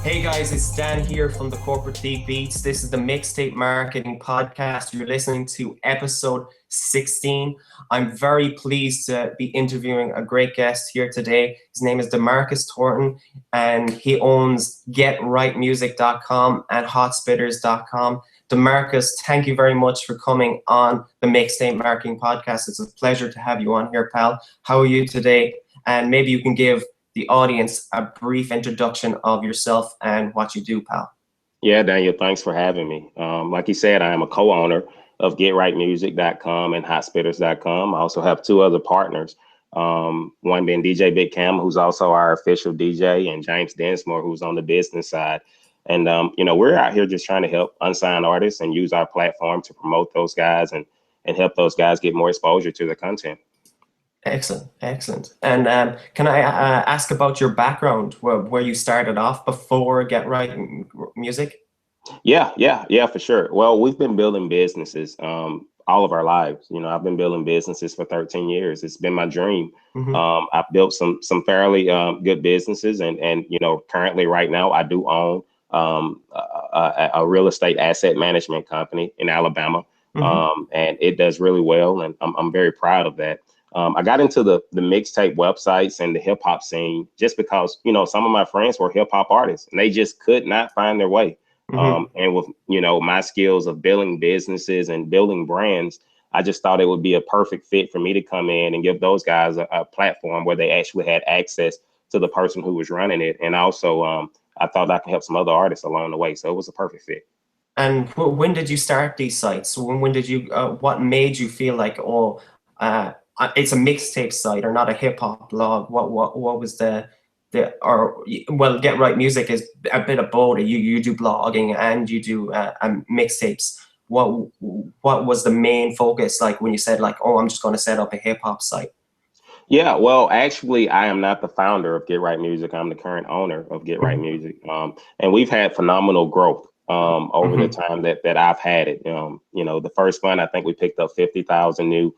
Hey guys, it's Dan here from the Corporate Deep Beats. This is the Mixtape Marketing Podcast. You're listening to episode 16. I'm very pleased to be interviewing a great guest here today. His name is Demarcus Thornton, and he owns Getrightmusic.com and hotspitters.com. Demarcus, thank you very much for coming on the Mixtape Marketing Podcast. It's a pleasure to have you on here, pal. How are you today? And maybe you can give the audience a brief introduction of yourself and what you do, pal. Yeah, Daniel, thanks for having me. Like you said, I am a co-owner of Getrightmusic.com and hotspitters.com. I also have two other partners, one being DJ Big Cam, who's also our official DJ, and James Densmore, who's on the business side. And, we're out here just trying to help unsigned artists and use our platform to promote those guys and help those guys get more exposure to their content. Excellent. And can I ask about your background, where you started off before Getrightmusic? Yeah, for sure. Well, we've been building businesses all of our lives. I've been building businesses for 13 years. It's been my dream. Mm-hmm. I've built some fairly good businesses, and currently right now I do own a real estate asset management company in Alabama. Mm-hmm. And it does really well, and I'm very proud of that. I got into the mixtape websites and the hip hop scene just because, some of my friends were hip hop artists and they just could not find their way. Mm-hmm. And with, my skills of building businesses and building brands, I just thought it would be a perfect fit for me to come in and give those guys a platform where they actually had access to the person who was running it. And also, I thought I could help some other artists along the way. So it was a perfect fit. And when did you start these sites? When did you, what made you feel like, it's a mixtape site or not a hip hop blog? What was Getrightmusic is a bit of both. You do blogging and you do mixtapes. What was the main focus like when you said I'm just going to set up a hip hop site? Yeah, well, actually, I am not the founder of Getrightmusic. I'm the current owner of Getrightmusic, and we've had phenomenal growth over the time that I've had it. The first month I think we picked up 50,000 new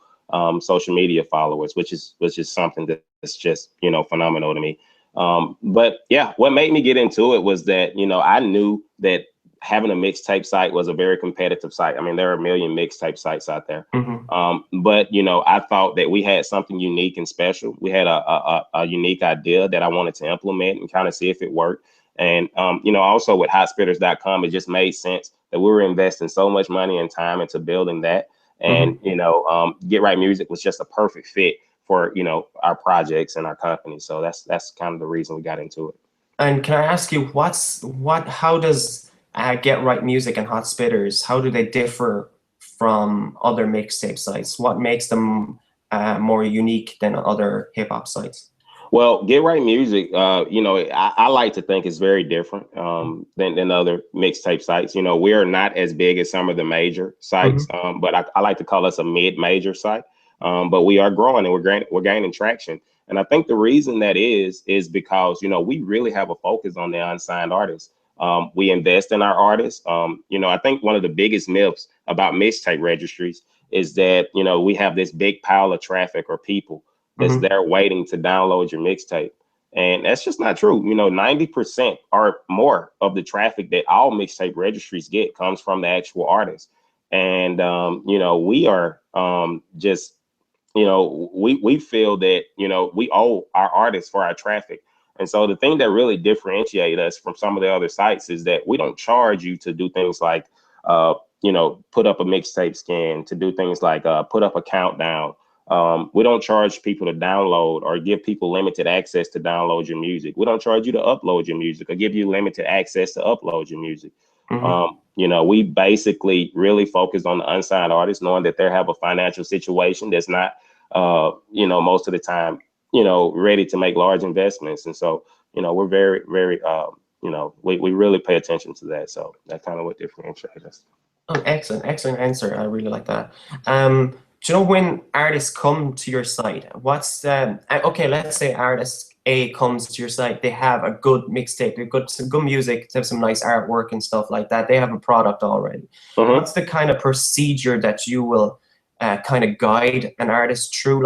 social media followers, which is something that's just, phenomenal to me. But yeah, what made me get into it was that, I knew that having a mixtape site was a very competitive site. I mean, there are a million mixtape sites out there. Mm-hmm. But, I thought that we had something unique and special. We had a unique idea that I wanted to implement and kind of see if it worked. And, also with hotspitters.com, it just made sense that we were investing so much money and time into building that. And, Getrightmusic was just a perfect fit for, our projects and our company. So that's kind of the reason we got into it. And can I ask you, how does Getrightmusic and Hotspitters, how do they differ from other mixtape sites? What makes them more unique than other hip hop sites? Well, Getrightmusic, I like to think it's very different than other mixtape sites. We're not as big as some of the major sites, mm-hmm. But I like to call us a mid-major site. But we are growing and we're gaining traction. And I think the reason that is because, we really have a focus on the unsigned artists. We invest in our artists. I think one of the biggest myths about mixtape registries is that, we have this big pile of traffic or people that's mm-hmm. there waiting to download your mixtape. And that's just not true. 90% or more of the traffic that all mixtape registries get comes from the actual artist. And, we are just, we feel that, we owe our artists for our traffic. And so the thing that really differentiates us from some of the other sites is that we don't charge you to do things like, put up a mixtape scan, to do things like put up a countdown. We don't charge people to download or give people limited access to download your music. We don't charge you to upload your music or give you limited access to upload your music. Mm-hmm. We basically really focus on the unsigned artists, knowing that they have a financial situation that's not, most of the time, ready to make large investments. And so, we're very, very, we really pay attention to that. So that's kind of what differentiates us. Oh, excellent answer. I really like that. Do you know when artists come to your site, what's let's say artist A comes to your site, they have a good mixtape, they've got some good music, they have some nice artwork and stuff like that. They have a product already. Mm-hmm. What's the kind of procedure that you will kind of guide an artist through?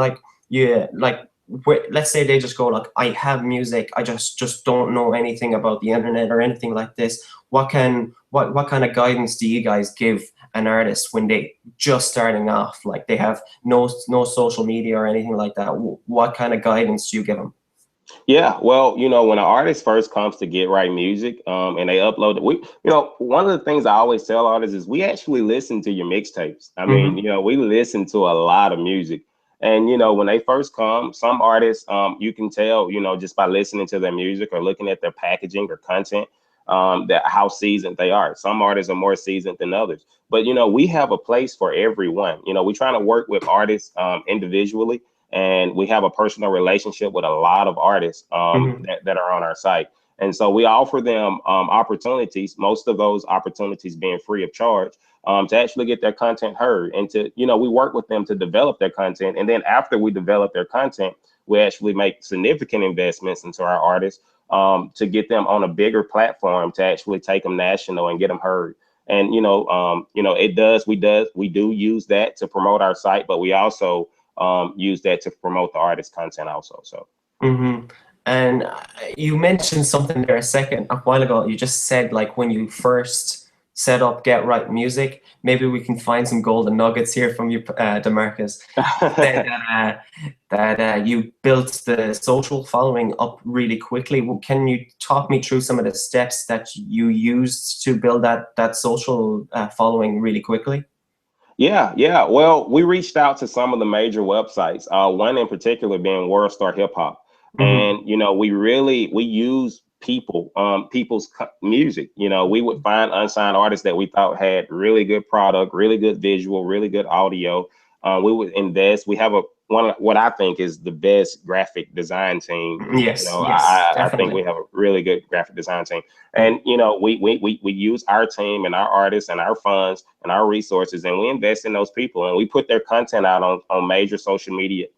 let's say they just go like, I have music, I just don't know anything about the internet or anything like this. What kind of guidance do you guys give an artist when they just starting off, like they have no social media or anything like that? What kind of guidance do you give them? Yeah, well, when an artist first comes to Getrightmusic, and they upload it, one of the things I always tell artists is we actually listen to your mixtapes. I mean, we listen to a lot of music. And, when they first come, some artists, you can tell, just by listening to their music or looking at their packaging or content, that how seasoned they are. Some artists are more seasoned than others. But, we have a place for everyone. We're trying to work with artists individually. And we have a personal relationship with a lot of artists that are on our site. And so we offer them opportunities, most of those opportunities being free of charge, to actually get their content heard. And to, we work with them to develop their content. And then after we develop their content, we actually make significant investments into our artists to get them on a bigger platform to actually take them national and get them heard. And, we do use that to promote our site, but we also use that to promote the artist content also. So. And you mentioned something there a while ago. You just said like when you first set up Getrightmusic, maybe we can find some golden nuggets here from you, Demarcus. that you built the social following up really quickly. Can you talk me through some of the steps that you used to build that social following really quickly? Yeah. Well, we reached out to some of the major websites, one in particular being World Star Hip Hop. And, we use people's music. We would find unsigned artists that we thought had really good product, really good visual, really good audio. We would invest. We have what I think is the best graphic design team. Yes, I think we have a really good graphic design team. And, we use our team and our artists and our funds and our resources, and we invest in those people, and we put their content out on major social media,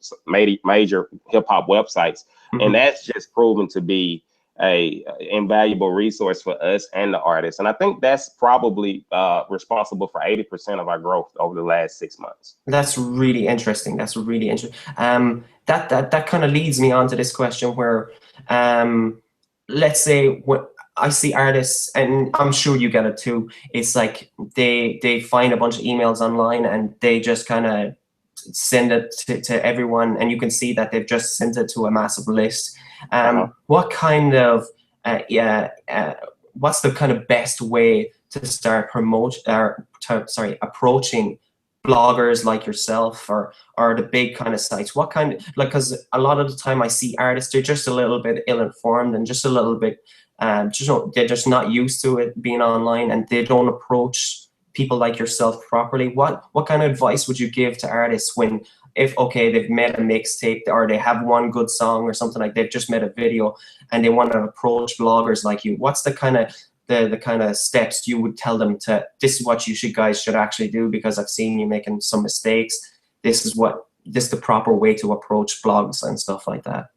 major hip hop websites. And that's just proven to be a invaluable resource for us and the artists. And I think that's probably responsible for 80% of our growth over the last 6 months. That's really interesting. That kind of leads me on to this question where, let's say what I see artists, and I'm sure you get it too, it's like they find a bunch of emails online and they just kind of send it to everyone, and you can see that they've just sent it to a massive list. What kind of what's the kind of best way to start approaching bloggers like yourself or the big kind of sites? What kind of, like, because a lot of the time I see artists, they're just a little bit ill-informed and just a little bit they're just not used to it being online, and they don't approach people like yourself properly. What kind of advice would you give to artists when, if they've made a mixtape or they have one good song or something, like they've just made a video and they want to approach bloggers like you? What's the kind of the kind of steps you would tell them to, this is what you guys should actually do, because I've seen you making some mistakes. This is the proper way to approach blogs and stuff like that?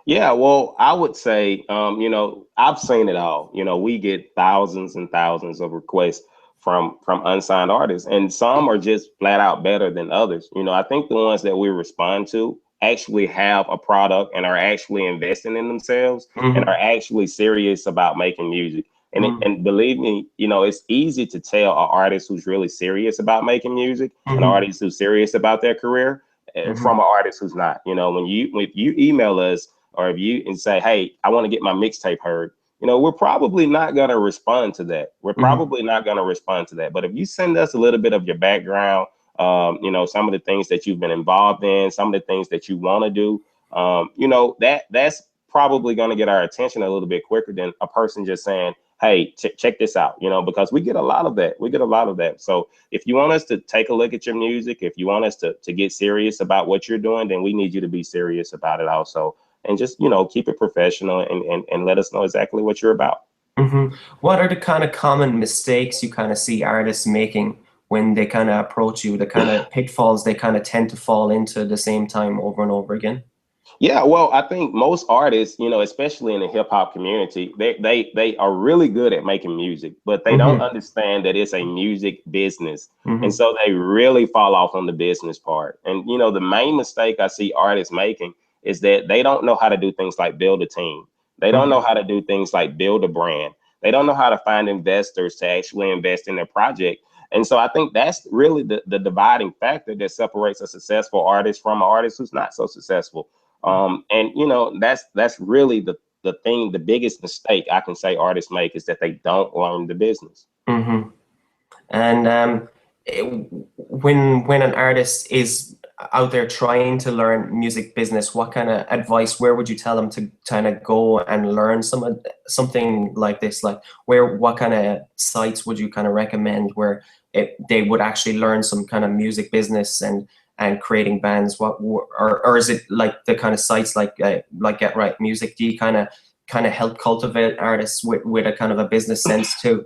Yeah, well, I would say, I've seen it all. We get thousands and thousands of requests from unsigned artists, and some are just flat out better than others. I think the ones that we respond to actually have a product and are actually investing in themselves and are actually serious about making music. And believe me, it's easy to tell an artist who's really serious about making music, an artist who's serious about their career, from an artist who's not. If you email us or if you and say, hey, I want to get my mixtape heard, we're probably not going to respond to that. But if you send us a little bit of your background, some of the things that you've been involved in, some of the things that you want to do, that's probably going to get our attention a little bit quicker than a person just saying, hey, check this out, because we get a lot of that. So if you want us to take a look at your music, if you want us to get serious about what you're doing, then we need you to be serious about it also. And just, keep it professional and let us know exactly what you're about. What are the kind of common mistakes you kind of see artists making when they kind of approach you, the kind of pitfalls they kind of tend to fall into the same time over and over again? Yeah, well, I think most artists, especially in the hip hop community, they are really good at making music, but they don't understand that it's a music business. And so they really fall off on the business part. And, the main mistake I see artists making is that they don't know how to do things like build a team. They don't know how to do things like build a brand. They don't know how to find investors to actually invest in their project. And so I think that's really the dividing factor that separates a successful artist from an artist who's not so successful. And you know, that's really the thing, the biggest mistake I can say artists make is that they don't learn the business. And when an artist is out there trying to learn music business, what kind of advice, where would you tell them to kind of go and learn something like this? Like what kind of sites would you kind of recommend where they would actually learn some kind of music business and creating bands? Or is it like the kind of sites like Getrightmusic? Do you kind of help cultivate artists with a kind of a business sense too?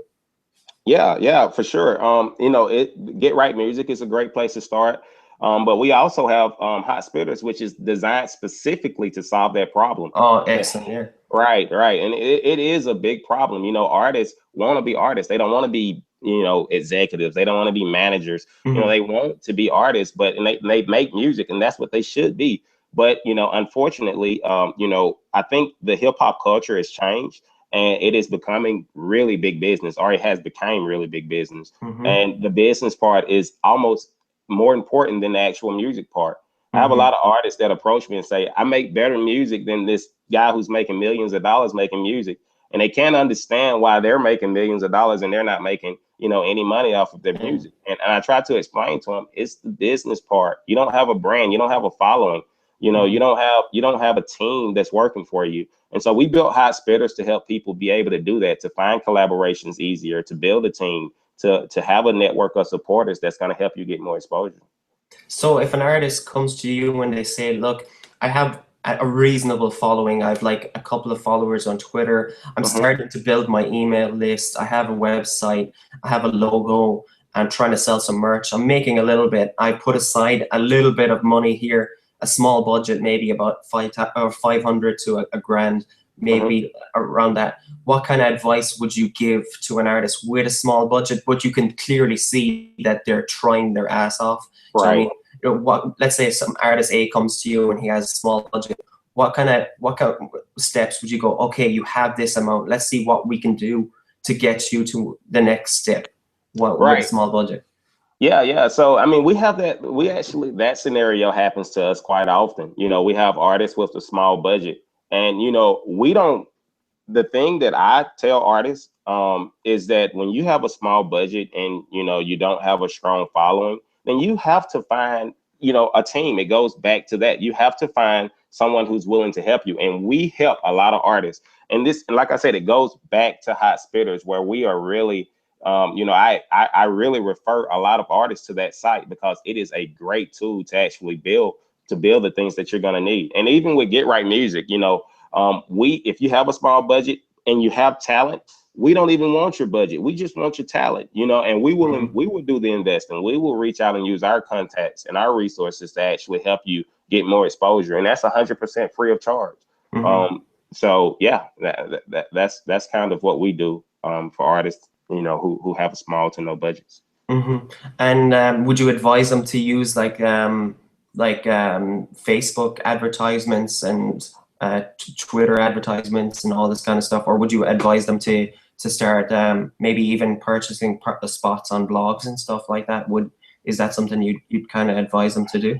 Yeah, for sure. You know, Getrightmusic is a great place to start. But we also have Hot Spitters, which is designed specifically to solve that problem. Oh, excellent. Yeah. Right. And it is a big problem. You know, artists want to be artists. They don't want to be, you know, executives. They don't want to be managers. You know, they want to be artists, but they make music, and that's what they should be. But, you know, unfortunately, you know, I think the hip hop culture has changed, and it is becoming really big business, or it has become really big business. And the business part is almost more important than the actual music part. I have a lot of artists that approach me and say, I make better music than this guy who's making millions of dollars making music. And they can't understand why they're making millions of dollars and they're not making, you know, any money off of their music. And I try to explain to them, it's the business part. You don't have a brand, you don't have a following, you know, you don't have a team that's working for you. And so we built Hot Spitters to help people be able to do that, to find collaborations easier, to build a team, to have a network of supporters that's going to help you get more exposure. So if an artist comes to you and they say, look, I have a reasonable following, I've like a couple of followers on Twitter, I'm starting to build my email list, I have a website, I have a logo, I'm trying to sell some merch, I'm making a little bit, I put aside a little bit of money here, a small budget, maybe about 500 to a grand, maybe around that. What kind of advice would you give to an artist with a small budget, but you can clearly see that they're trying their ass off? Right. So, I mean, you know, let's say some artist A comes to you and he has a small budget. What kind of steps would you go, okay, you have this amount, let's see what we can do to get you to the next step with a small budget? Yeah. So, I mean, we have that. That scenario happens to us quite often. You know, we have artists with a small budget, and, you know, the thing that I tell artists is that when you have a small budget and, you know, you don't have a strong following, then you have to find, you know, a team. It goes back to that. You have to find someone who's willing to help you. And we help a lot of artists. And this, like I said, it goes back to Hot Spitters, where we are really, you know, I really refer a lot of artists to that site because it is a great tool to actually build the things that you're going to need. And even with Getrightmusic, you know, if you have a small budget and you have talent, we don't even want your budget. We just want your talent, you know, and we will do the investing. We will reach out and use our contacts and our resources to actually help you get more exposure. And that's 100% free of charge. So yeah, that's kind of what we do for artists, you know, who have small to no budgets. And would you advise them to use like Facebook advertisements and Twitter advertisements and all this kind of stuff, or would you advise them to start maybe even purchasing the spots on blogs and stuff like that? Is that something you'd kind of advise them to do?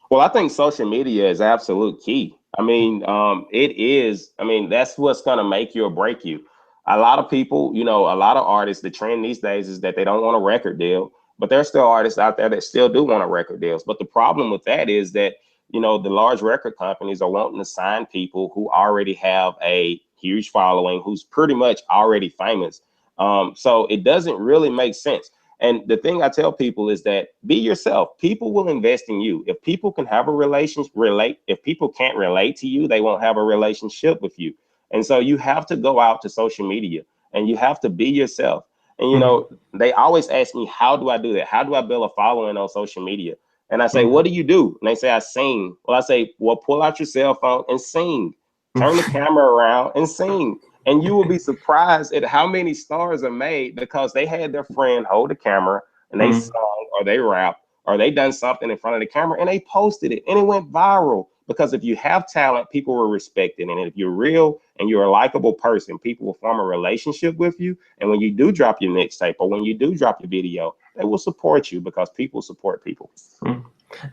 Well, I think social media is absolute key. I mean, it is. I mean, that's what's going to make you or break you. A lot of people, you know, a lot of artists, the trend these days is that they don't want a record deal, but there's still artists out there that still do want a record deals. But the problem with that is that, you know, the large record companies are wanting to sign people who already have a huge following, who's pretty much already famous. So it doesn't really make sense. And the thing I tell people is that be yourself. People will invest in you. If people can have a relationship, if people can't relate to you, they won't have a relationship with you. And so you have to go out to social media and you have to be yourself. And, you know, they always ask me, how do I do that? How do I build a following on social media? And I say, what do you do? And they say, I sing. Well, I say, well, pull out your cell phone and sing. Turn the camera around and sing. And you will be surprised at how many stars are made because they had their friend hold the camera and they sung or they rapped or they done something in front of the camera and they posted it and it went viral because if you have talent, people will respect it. And if you're real and you're a likable person, people will form a relationship with you. And when you do drop your mixtape or when you do drop your video, they will support you because people support people.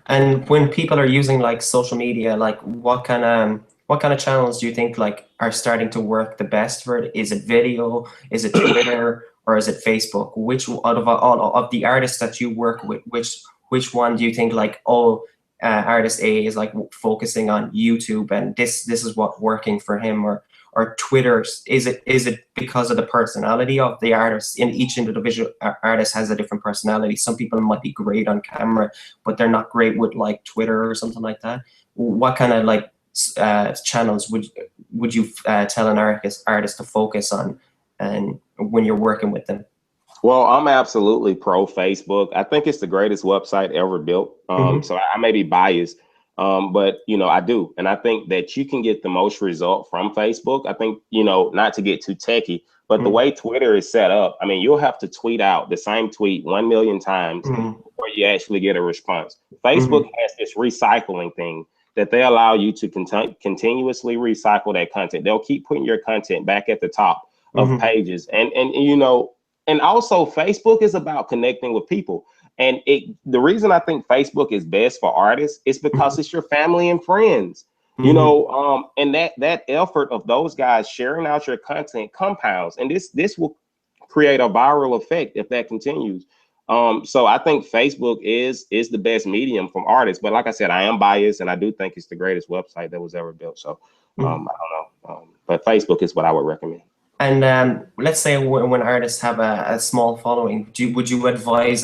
And when people are using like social media, like what kind of channels do you think like are starting to work the best for it? Is it video? Is it Twitter? Or is it Facebook? Which out of all of the artists that you work with, which one do you think like, artist A is like focusing on YouTube and this is what working for him, or Twitter? Is it because of the personality of the artist? In each individual artist has a different personality. Some people might be great on camera, but they're not great with like Twitter or something like that. What kind of like channels would you tell an artist to focus on, and when you're working with them? Well, I'm absolutely pro Facebook. I think it's the greatest website ever built. So I may be biased, but I do. And I think that you can get the most result from Facebook. I think, not to get too techie, but the way Twitter is set up, I mean, you'll have to tweet out the same tweet 1 million times before you actually get a response. Facebook has this recycling thing that they allow you to continuously recycle that content. They'll keep putting your content back at the top of pages. And also Facebook is about connecting with people. And the reason I think Facebook is best for artists is because it's your family and friends, and that effort of those guys sharing out your content compounds. And this will create a viral effect if that continues. So I think Facebook is the best medium from artists. But like I said, I am biased and I do think it's the greatest website that was ever built. So I don't know. But Facebook is what I would recommend. And let's say when artists have a small following, would you advise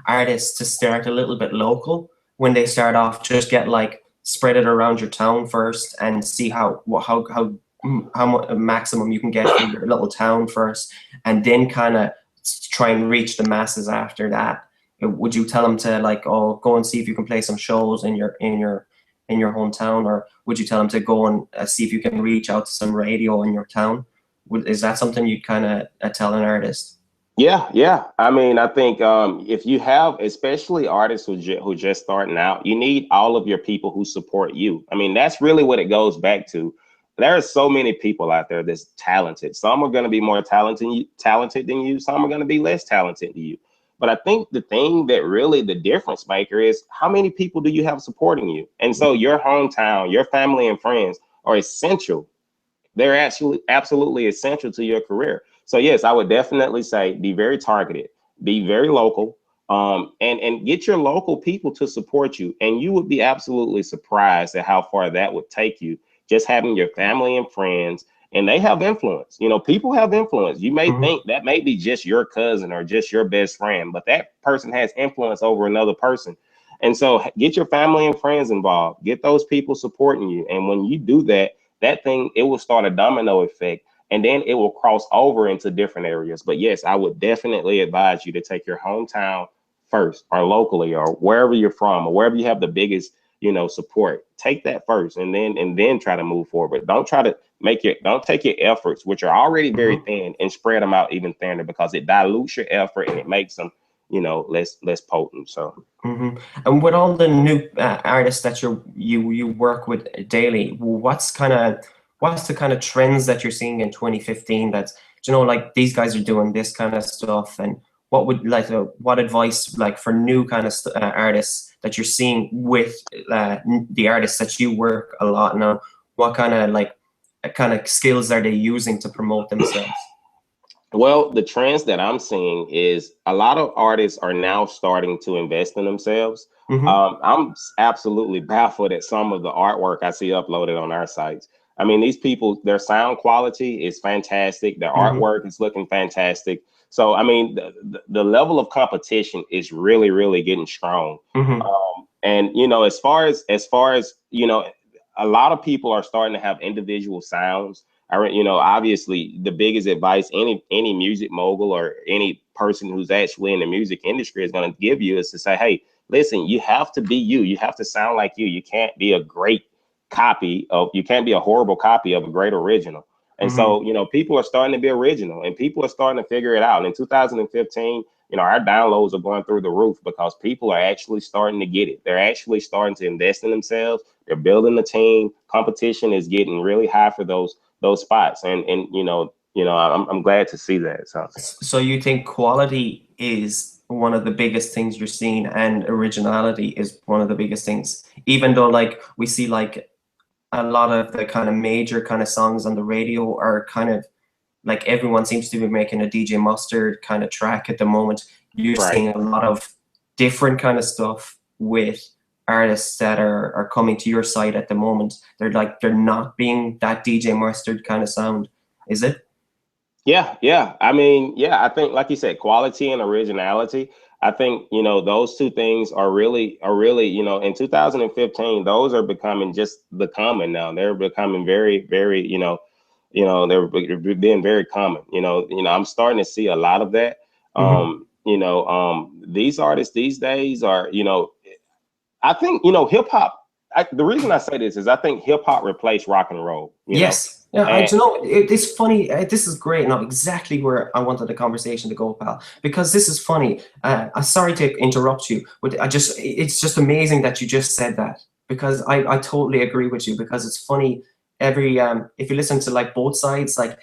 artists to start a little bit local when they start off? Just get like spread it around your town first and see how much maximum you can get from your little town first, and then kind of try and reach the masses after that. Would you tell them to like, go and see if you can play some shows in your hometown, or would you tell them to go and see if you can reach out to some radio in your town? Is that something you'd kind of tell an artist? Yeah. I mean, I think if you have, especially artists who just starting out, you need all of your people who support you. I mean, that's really what it goes back to. There are so many people out there that's talented. Some are going to be more talented than you. Some are going to be less talented than you. But I think the thing that really the difference maker is how many people do you have supporting you? And so your hometown, your family and friends are essential. They're actually absolutely essential to your career. So yes, I would definitely say be very targeted, be very local, and get your local people to support you. And you would be absolutely surprised at how far that would take you. Just having your family and friends, and they have influence. People have influence. You may think that may be just your cousin or just your best friend, but that person has influence over another person. And so get your family and friends involved, get those people supporting you. And when you do that, it will start a domino effect, and then it will cross over into different areas. But yes, I would definitely advise you to take your hometown first, or locally, or wherever you're from, or wherever you have the biggest, support. Take that first, and then try to move forward. Don't take your efforts, which are already very thin, and spread them out even thinner, because it dilutes your effort and it makes them, less potent. So. And with all the new artists that you work with daily, what's the kind of trends that you're seeing in 2015 that's, like these guys are doing this kind of stuff, and what advice like for new kind of artists that you're seeing with the artists that you work a lot now? What kind of skills are they using to promote themselves? Well, the trends that I'm seeing is a lot of artists are now starting to invest in themselves. I'm absolutely baffled at some of the artwork I see uploaded on our sites. I mean, these people, their sound quality is fantastic. Their artwork is looking fantastic. So, I mean, the level of competition is really, really getting strong. And, as far as, a lot of people are starting to have individual sounds. Obviously the biggest advice any music mogul or any person who's actually in the music industry is going to give you is to say, hey, listen, you have to be you. You have to sound like you. You can't be a horrible copy of a great original. And so, people are starting to be original, and people are starting to figure it out. In 2015, our downloads are going through the roof because people are actually starting to get it. They're actually starting to invest in themselves. They're building the team. Competition is getting really high for those spots. And I'm glad to see that. So you think quality is one of the biggest things you're seeing, and originality is one of the biggest things, even though like we see like a lot of the kind of major kind of songs on the radio are kind of like everyone seems to be making a DJ Mustard kind of track at the moment. You're seeing a lot of different kind of stuff with artists that are coming to your site at the moment. They're not being that DJ Mustard kind of sound, is it? Yeah. I mean, I think, like you said, quality and originality. I think, those two things are really, in 2015, those are becoming just the common now. They're becoming very, very, they're being very common. I'm starting to see a lot of that. These artists these days are, I think, hip hop. The reason I say this is I think hip hop replaced rock and roll. Yes. Yeah, it's funny. This is great. Now, exactly where I wanted the conversation to go, pal. Because this is funny. I'm sorry to interrupt you, but it's just amazing that you just said that. Because I totally agree with you. Because it's funny. If you listen to like both sides, like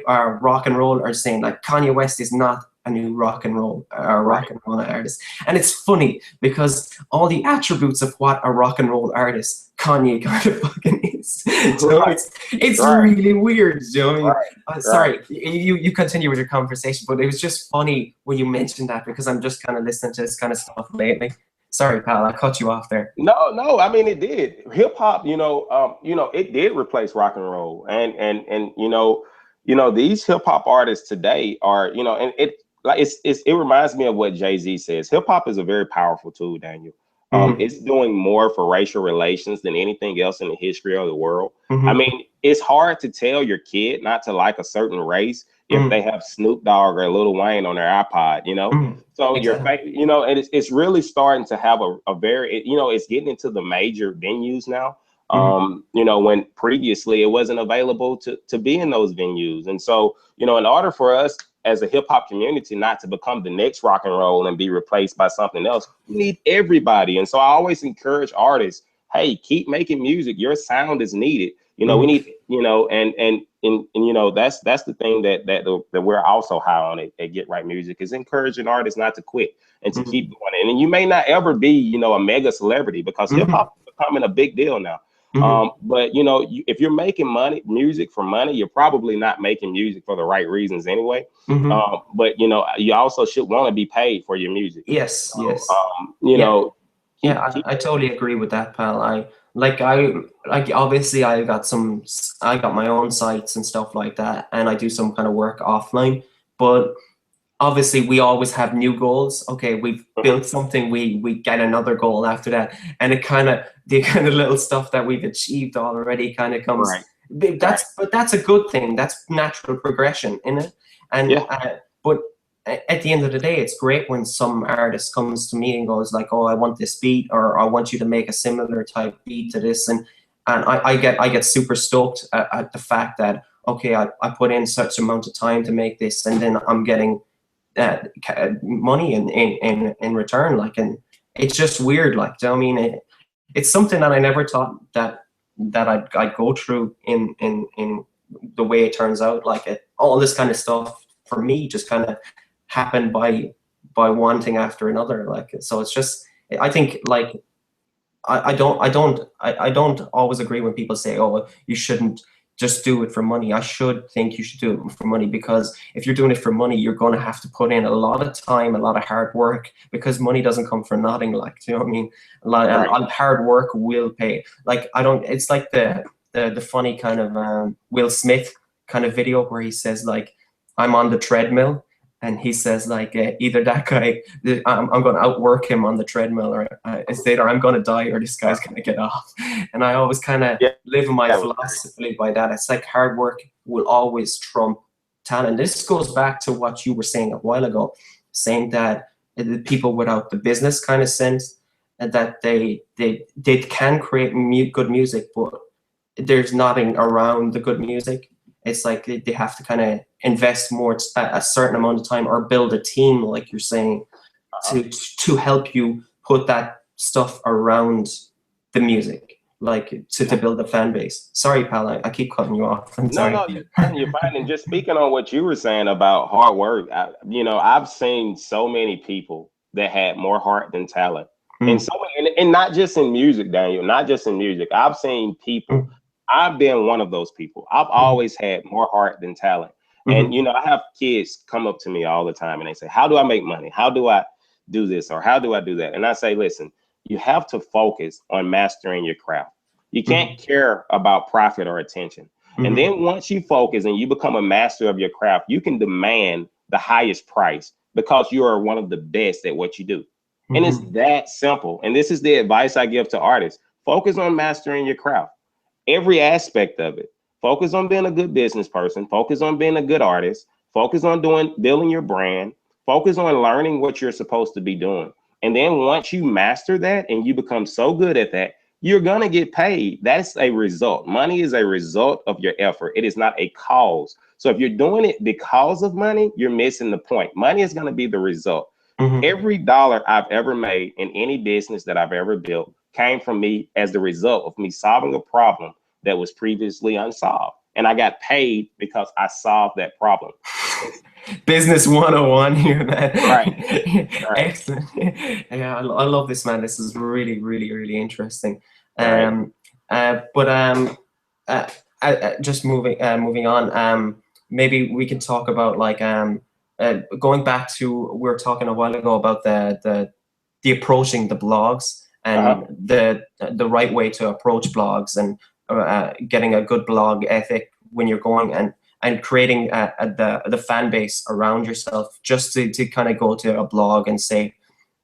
rock and roll are saying like Kanye West is not a new rock and roll artist, and it's funny because all the attributes of what a rock and roll artist Kanye kind of fucking is. So it's really weird. You know what I mean? Sorry, you continue with your conversation, but it was just funny when you mentioned that because I'm just kind of listening to this kind of stuff lately. Sorry, pal, I cut you off there. No, I mean it did. Hip hop, it did replace rock and roll, and these hip hop artists today are, and it reminds me of what Jay-Z says. Hip hop is a very powerful tool, Daniel. It's doing more for racial relations than anything else in the history of the world. I mean, it's hard to tell your kid not to like a certain race if they have Snoop Dogg or Lil Wayne on their iPod, So exactly. And it's really starting to have a very, it's getting into the major venues now. When previously it wasn't available to be in those venues. And so, in order for us as a hip hop community not to become the next rock and roll and be replaced by something else, we need everybody. And so I always encourage artists, hey, keep making music. Your sound is needed. We need, and that's the thing that we're also high on at Getrightmusic is encouraging artists not to quit and to keep going. And you may not ever be, a mega celebrity because hip hop is becoming a big deal now. But if you're making music for money, you're probably not making music for the right reasons anyway. But you also should want to be paid for your music. Yes. I totally agree with that, pal. Obviously I got my own sites and stuff like that, and I do some kind of work offline, but obviously we always have new goals. Okay, we've built something, we get another goal after that, and the kind of little stuff that we've achieved already kind of comes. But that's a good thing. That's natural progression in it. And but at the end of the day, it's great when some artist comes to me and goes like, oh, I want this beat, or I want you to make a similar type beat to this, and I get super stoked at the fact that okay, I put in such amount of time to make this, and then I'm getting money in return, like, and it's just weird, like, do you know what I mean? It's something that I never thought that I'd go through in the way it turns out. Like all this kind of stuff for me just kind of happened by one thing after another. Like, so it's just, I think, like, I don't always agree when people say, oh, you shouldn't just do it for money. I should think you should do it for money, because if you're doing it for money, you're going to have to put in a lot of time, a lot of hard work, because money doesn't come for nothing. Like, do you know what I mean? A lot of hard work will pay. Like, it's like the funny kind of Will Smith kind of video where he says, like, I'm on the treadmill, and he says, like, either that guy, I'm going to outwork him on the treadmill, or it's either I'm going to die or this guy's going to get off. And I always kind of live my philosophy by that. It's like hard work will always trump talent. This goes back to what you were saying a while ago, saying that the people without the business kind of sense, and that they can create good music, but there's nothing around the good music. it's like they have to kind of invest more a certain amount of time or build a team, like you're saying, to help you put that stuff around the music, like to build a fan base. Sorry, pal, I keep cutting you off. I'm sorry. No, you're fine. You're fine. And just speaking on what you were saying about hard work, I've seen so many people that had more heart than talent, and so many, and not just in music, Daniel, not just in music. I've seen people. I've been one of those people. I've always had more heart than talent, and I have kids come up to me all the time, and they say, "How do I make money? How do I do this, or how do I do that?" And I say, "Listen, you have to focus on mastering your craft. You can't care about profit or attention." And then once you focus and you become a master of your craft, you can demand the highest price because you are one of the best at what you do. And it's that simple. And this is the advice I give to artists. Focus on mastering your craft, every aspect of it. Focus on being a good business person. Focus on being a good artist. Focus on building your brand. Focus on learning what you're supposed to be doing. And then once you master that and you become so good at that, you're going to get paid. That's a result. Money is a result of your effort. It is not a cause. So if you're doing it because of money, you're missing the point. Money is going to be the result. Every dollar I've ever made in any business that I've ever built came from me as the result of me solving a problem that was previously unsolved. And I got paid because I solved that problem. Business 101 here, man. Right. Excellent. Yeah, I love this, man. This is really, really, really interesting. Just moving on. Maybe we can talk about like going back to, we were talking a while ago about the approaching the blogs and the right way to approach blogs and getting a good blog ethic when you're going and creating the fan base around yourself, just to kind of go to a blog and say,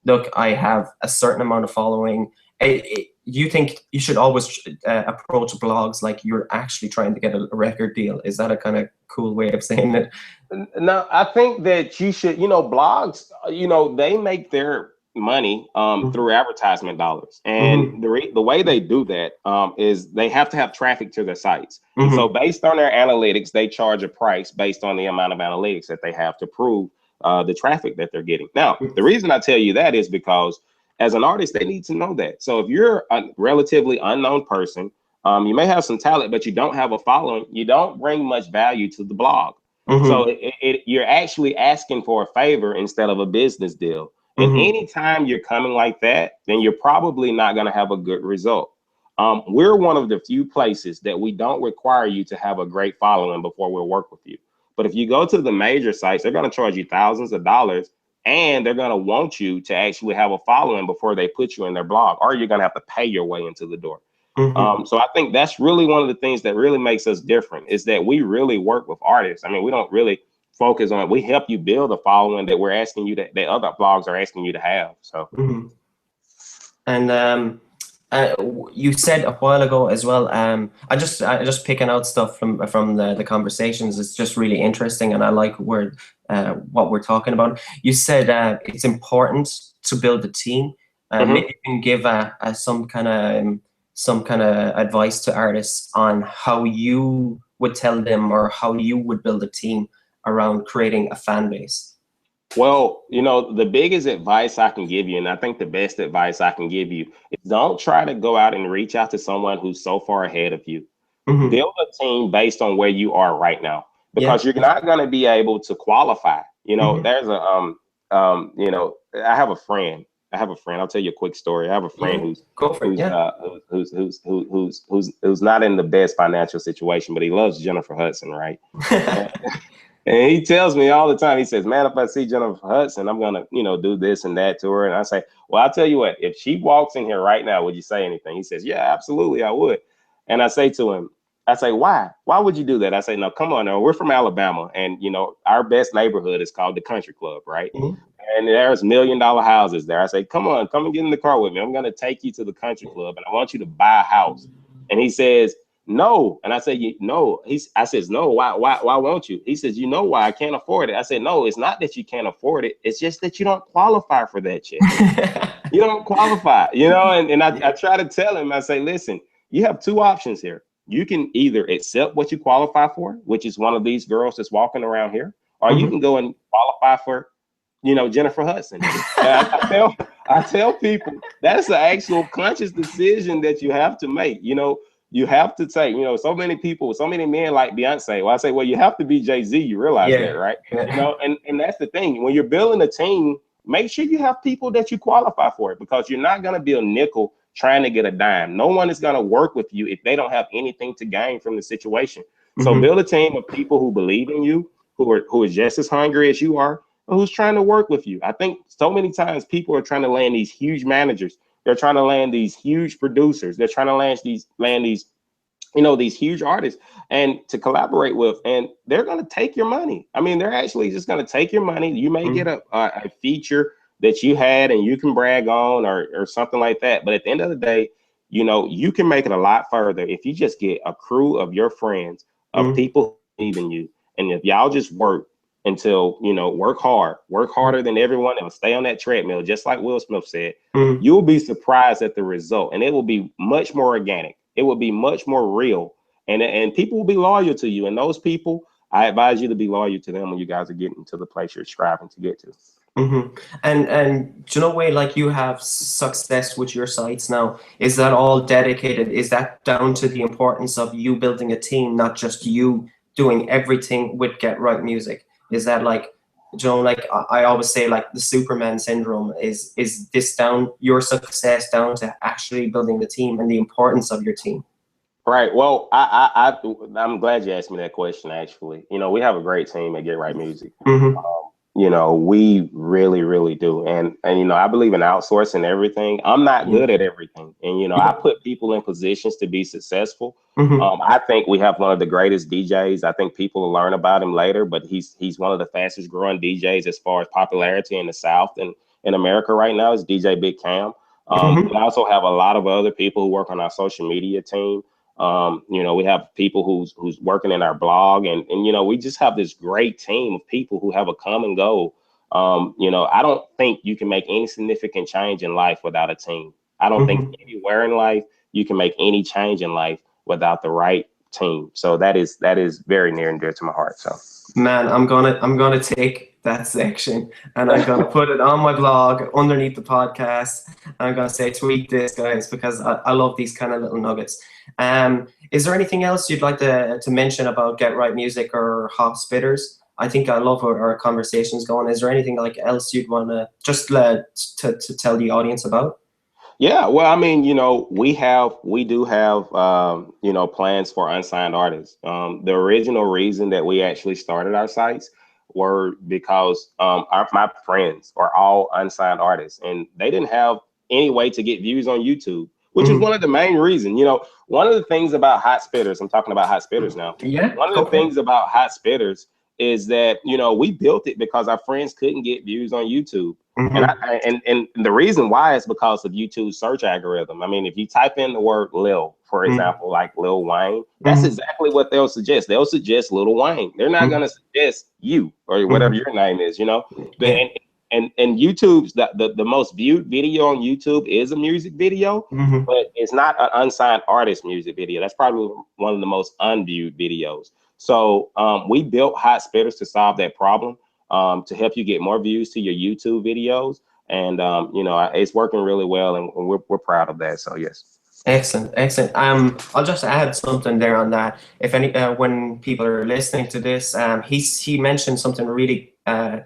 look, I have a certain amount of following. You think you should always approach blogs like you're actually trying to get a record deal? Is that a kind of cool way of saying it? No, I think that you should, blogs, they make their money through advertisement dollars. And the way they do that is they have to have traffic to their sites. And so based on their analytics, they charge a price based on the amount of analytics that they have to prove the traffic that they're getting. Now, the reason I tell you that is because as an artist, they need to know that. So if you're a relatively unknown person, you may have some talent, but you don't have a following, you don't bring much value to the blog. So you're actually asking for a favor instead of a business deal. And anytime you're coming like that, then you're probably not going to have a good result. We're one of the few places that we don't require you to have a great following before we'll work with you. But if you go to the major sites, they're going to charge you thousands of dollars, and they're going to want you to actually have a following before they put you in their blog, or you're going to have to pay your way into the door. So I think that's really one of the things that really makes us different, is that we really work with artists. I mean, we don't really focus on, we help you build a following that we're asking you that other blogs are asking you to have. So, and you said a while ago as well. I just picking out stuff from the conversations. It's just really interesting, and I like what we're talking about. You said it's important to build a team. Maybe you can give some kind of advice to artists on how you would tell them, or how you would build a team around creating a fan base. Well, the biggest advice I can give you, and I think the best advice I can give you, is don't try to go out and reach out to someone who's so far ahead of you. Build a team based on where you are right now, because you're not going to be able to qualify. There's I have a friend. I'll tell you a quick story. I have a friend who's not in the best financial situation, but he loves Jennifer Hudson, right? And he tells me all the time, he says, man, if I see Jennifer Hudson, I'm going to, do this and that to her. And I say, well, I'll tell you what, if she walks in here right now, would you say anything? He says, yeah, absolutely, I would. And I say to him, why? Why would you do that? I say, no, come on now. We're from Alabama. And, our best neighborhood is called the Country Club, right? And there's $1 million houses there. I say, come on, come and get in the car with me. I'm going to take you to the Country Club, and I want you to buy a house. And he says, no. And I say, no. I says, no, why won't you? He says, you know why? I can't afford it. I said, no, it's not that you can't afford it. It's just that you don't qualify for that shit. You don't qualify, and I try to tell him, I say, listen, you have two options here. you can either accept what you qualify for, which is one of these girls that's walking around here, or you can go and qualify for, Jennifer Hudson. And I tell people that's the actual conscious decision that you have to make. You have to take, so many people, so many men like Beyonce. Well, I say, well, you have to be Jay-Z. You realize that, right? And that's the thing. When you're building a team, make sure you have people that you qualify for it, because you're not going to be a nickel trying to get a dime. No one is going to work with you if they don't have anything to gain from the situation. So build a team of people who believe in you, who are just as hungry as you are, and who's trying to work with you. I think so many times people are trying to land these huge managers. They're trying to land these huge producers. They're trying to land these these huge artists and to collaborate with, and they're going to take your money. I mean, they're actually just going to take your money. You may get a feature that you had and you can brag on or something like that. But at the end of the day, you can make it a lot further if you just get a crew of your friends, of people who believe in you. And if y'all just work until, work harder than everyone else, stay on that treadmill, just like Will Smith said, you'll be surprised at the result. And it will be much more organic. It will be much more real, and people will be loyal to you. And those people, I advise you to be loyal to them when you guys are getting to the place you're striving to get to. And do you know, way like you have success with your sites now, is that all dedicated? Is that down to the importance of you building a team, not just you doing everything with Get Right Music? Is that like, like I always say, like the Superman syndrome, is this down, your success down to actually building the team and the importance of your team? Right. Well, I'm glad you asked me that question. Actually, we have a great team at Get Right Music. We really, really do. And I believe in outsourcing everything. I'm not good at everything. And, I put people in positions to be successful. I think we have one of the greatest DJs. I think people will learn about him later, but he's one of the fastest growing DJs as far as popularity in the South and in America right now is DJ Big Cam. We also have a lot of other people who work on our social media team. We have people who's working in our blog, and we just have this great team of people who have a common goal. I don't think you can make any significant change in life without a team. I don't think anywhere in life you can make any change in life without the right team. So that is very near and dear to my heart. So, man, I'm gonna take that section and I'm gonna put it on my blog underneath the podcast. I'm gonna say, tweet this, guys, because I love these kind of little nuggets. Is there anything else you'd like to mention about Get Right Music or Hot Spitters? I think I love where our conversation's going. Is there anything like else you'd want to just to tell the audience about? Yeah, well, I mean, we do have plans for unsigned artists. The original reason that we actually started our sites were because my friends are all unsigned artists, and they didn't have any way to get views on YouTube, which is one of the main reasons. One of the things about Hot Spitters, I'm talking about Hot Spitters now. Yeah. One of the things about Hot Spitters is that we built it because our friends couldn't get views on YouTube. And the reason why is because of YouTube's search algorithm. I mean, if you type in the word Lil, for example, like Lil Wayne, that's exactly what they'll suggest. They'll suggest Lil Wayne. They're not going to suggest you or whatever your name is, And YouTube's the most viewed video on YouTube is a music video, but it's not an unsigned artist music video. That's probably one of the most unviewed videos. So we built Hot Spitters to solve that problem, to help you get more views to your YouTube videos. And, it's working really well, and we're proud of that. So, yes. Excellent. I'll just add something there on that. If when people are listening to this, he mentioned something really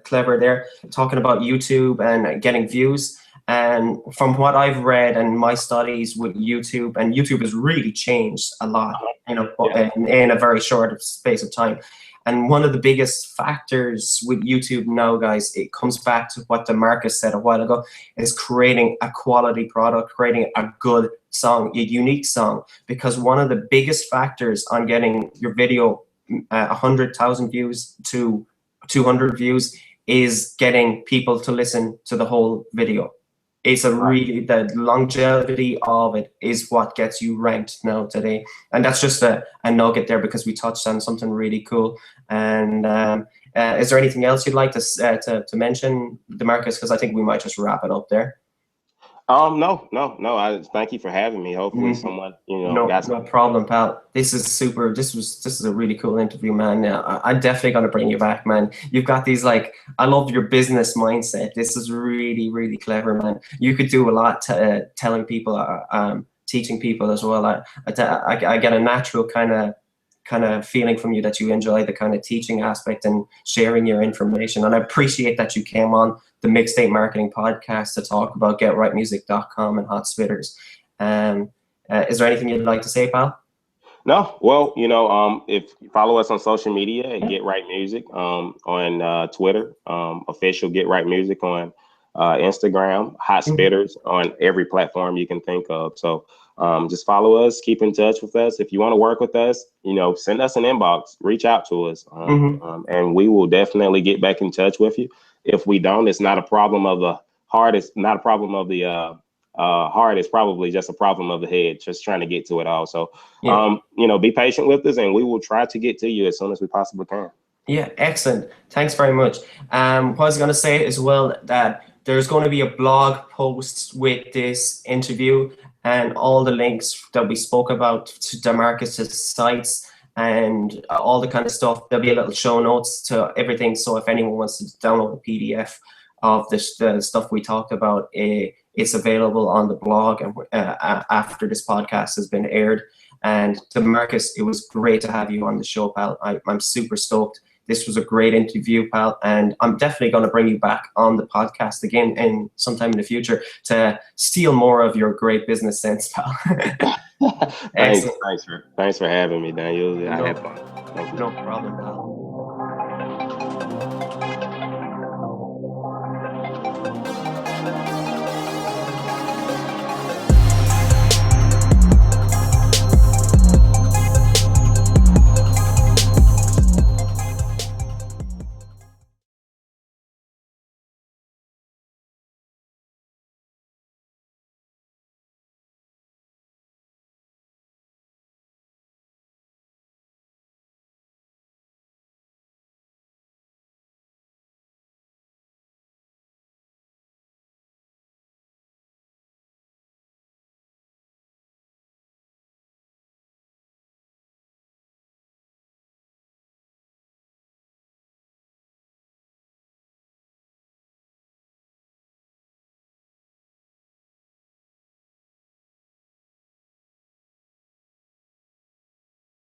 clever there, talking about YouTube and getting views. And from what I've read and my studies with YouTube, and YouTube has really changed a lot, in a very short space of time. And one of the biggest factors with YouTube now, guys, it comes back to what Demarcus said a while ago, is creating a quality product, creating a good song, a unique song. Because one of the biggest factors on getting your video 100,000 views to 200 views is getting people to listen to the whole video. It's the longevity of it is what gets you ranked now today. And that's just a nugget there, because we touched on something really cool. And is there anything else you'd like to mention, Demarcus? Because I think we might just wrap it up there. No. I thank you for having me. Hopefully someone, got No problem, pal. This is super. This is a really cool interview, man. Yeah, I'm definitely gonna bring you back, man. You've got these I love your business mindset. This is really, really clever, man. You could do a lot to telling people, teaching people as well. I get a natural kind of feeling from you that you enjoy the kind of teaching aspect and sharing your information. And I appreciate that you came on the Mixtape Marketing Podcast to talk about Getrightmusic.com and Hot Spitters. Is there anything you'd like to say, pal? No, well, if you follow us on social media at Get Right Music, on Twitter, official Get Right Music on Instagram, Hot Spitters on every platform you can think of. So just follow us, keep in touch with us. If you want to work with us, send us an inbox, reach out to us, and we will definitely get back in touch with you. If we don't, it's not a problem of the heart. It's not a problem of the heart. It's probably just a problem of the head, just trying to get to it all. So, be patient with us, and we will try to get to you as soon as we possibly can. Yeah, excellent. Thanks very much. What I was going to say as well, that there's going to be a blog post with this interview and all the links that we spoke about to Demarcus's sites and all the kind of stuff. There'll be a little show notes to everything. So if anyone wants to download the PDF of the stuff we talked about, it's available on the blog and after this podcast has been aired. And Demarcus, it was great to have you on the show, pal. I'm super stoked. This was a great interview, pal, and I'm definitely going to bring you back on the podcast again in sometime in the future to steal more of your great business sense, pal. Thanks for having me, Daniel. I had fun. Thank you. No problem, pal.